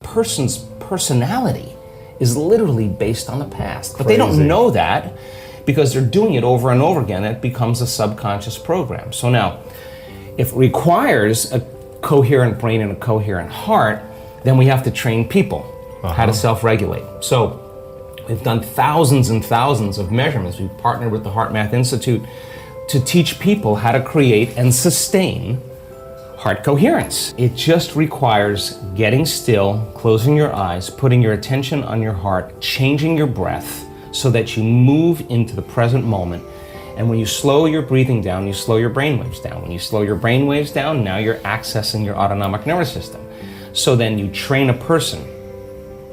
Person's personality is literally based on the past. But they don't know that because they're doing it over and over again. It becomes a subconscious program. So now, if it requires a coherent brain and a coherent heart, then we have to train people how to self-regulate. So we've done thousands and thousands of measurements. We've partnered with the HeartMath Institute to teach people how to create and sustain heart coherence. It just requires getting still, closing your eyes, putting your attention on your heart, changing your breath so that you move into the present moment. And when you slow your breathing down, you slow your brain waves down. When you slow your brain waves down, now you're accessing your autonomic nervous system. So then you train a person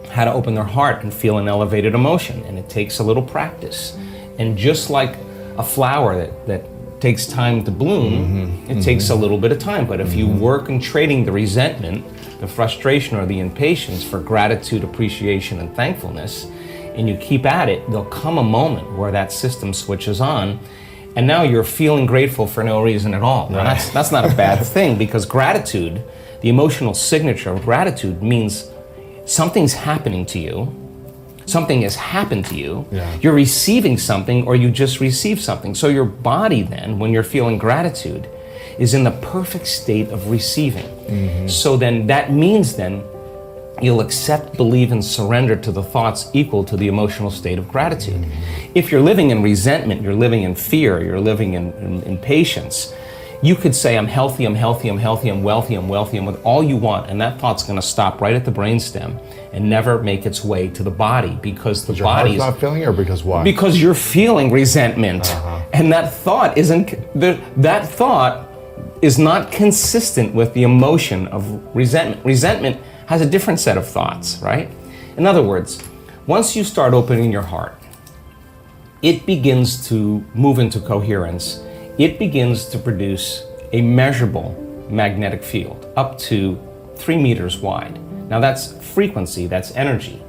how to open their heart and feel an elevated emotion. And it takes a little practice. And just like a flower that takes time to bloom, it takes a little bit of time. But if you work in trading the resentment, the frustration, or the impatience for gratitude, appreciation, and thankfulness, and you keep at it, there'll come a moment where that system switches on, and now you're feeling grateful for no reason at all. Now, that's not a bad thing, because gratitude, the emotional signature of gratitude, means something's happening to you. Something has happened to you, you're receiving something, or you just received something. So your body then, when you're feeling gratitude, is in the perfect state of receiving. So then that means then you'll accept, believe, and surrender to the thoughts equal to the emotional state of gratitude. If you're living in resentment, you're living in fear, you're living in impatience, you could say, I'm healthy, I'm healthy, I'm healthy, I'm wealthy, I'm wealthy, and with all you want, and that thought's gonna stop right at the brainstem and never make its way to the body, because the body's not feeling it, or because why? Because you're feeling resentment. And that thought is not consistent with the emotion of resentment. Resentment has a different set of thoughts, right? In other words, once you start opening your heart, it begins to move into coherence. It begins to produce a measurable magnetic field up to 3 meters wide. Now that's frequency, that's energy.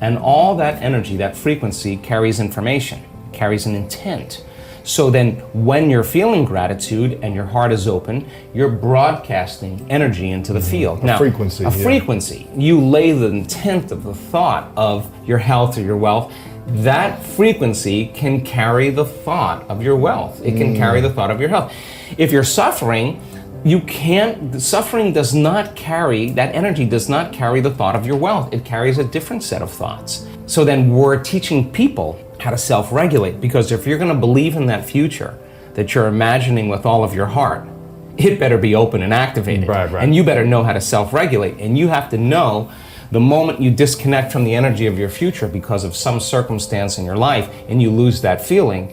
And all that energy, that frequency, carries information, carries an intent. So then when you're feeling gratitude and your heart is open, you're broadcasting energy into the field. Now, frequency. A frequency. You lay the intent of the thought of your health or your wealth. That frequency can carry the thought of your wealth. It can carry the thought of your health. If you're suffering, suffering does not carry, that energy does not carry the thought of your wealth. It carries a different set of thoughts. So then we're teaching people how to self-regulate, because if you're gonna believe in that future that you're imagining with all of your heart, it better be open and activated. And you better know how to self-regulate. And you have to know the moment you disconnect from the energy of your future because of some circumstance in your life and you lose that feeling,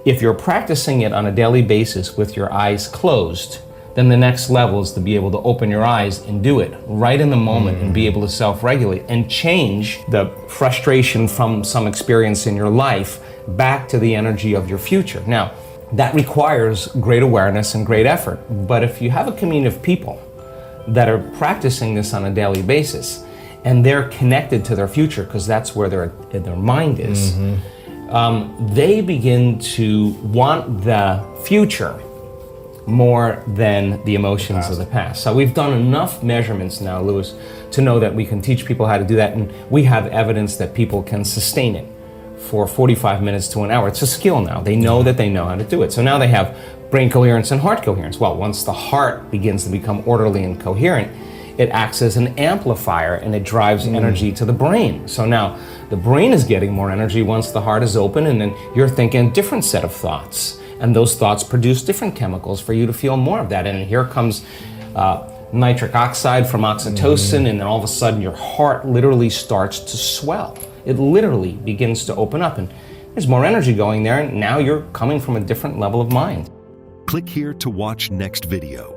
if you're practicing it on a daily basis with your eyes closed, then the next level is to be able to open your eyes and do it right in the moment and be able to self-regulate and change the frustration from some experience in your life back to the energy of your future. Now, that requires great awareness and great effort. But if you have a community of people that are practicing this on a daily basis, and they're connected to their future because that's where their mind is, they begin to want the future more than the emotions of the past. So we've done enough measurements now, Louis, to know that we can teach people how to do that, and we have evidence that people can sustain it for 45 minutes to an hour. It's a skill now. They know that they know how to do it. So now they have brain coherence and heart coherence. Well, once the heart begins to become orderly and coherent, it acts as an amplifier and it drives energy to the brain. So now the brain is getting more energy once the heart is open, and then you're thinking a different set of thoughts. And those thoughts produce different chemicals for you to feel more of that. And here comes nitric oxide from oxytocin, and then all of a sudden your heart literally starts to swell. It literally begins to open up, and there's more energy going there, and now you're coming from a different level of mind. Click here to watch next video.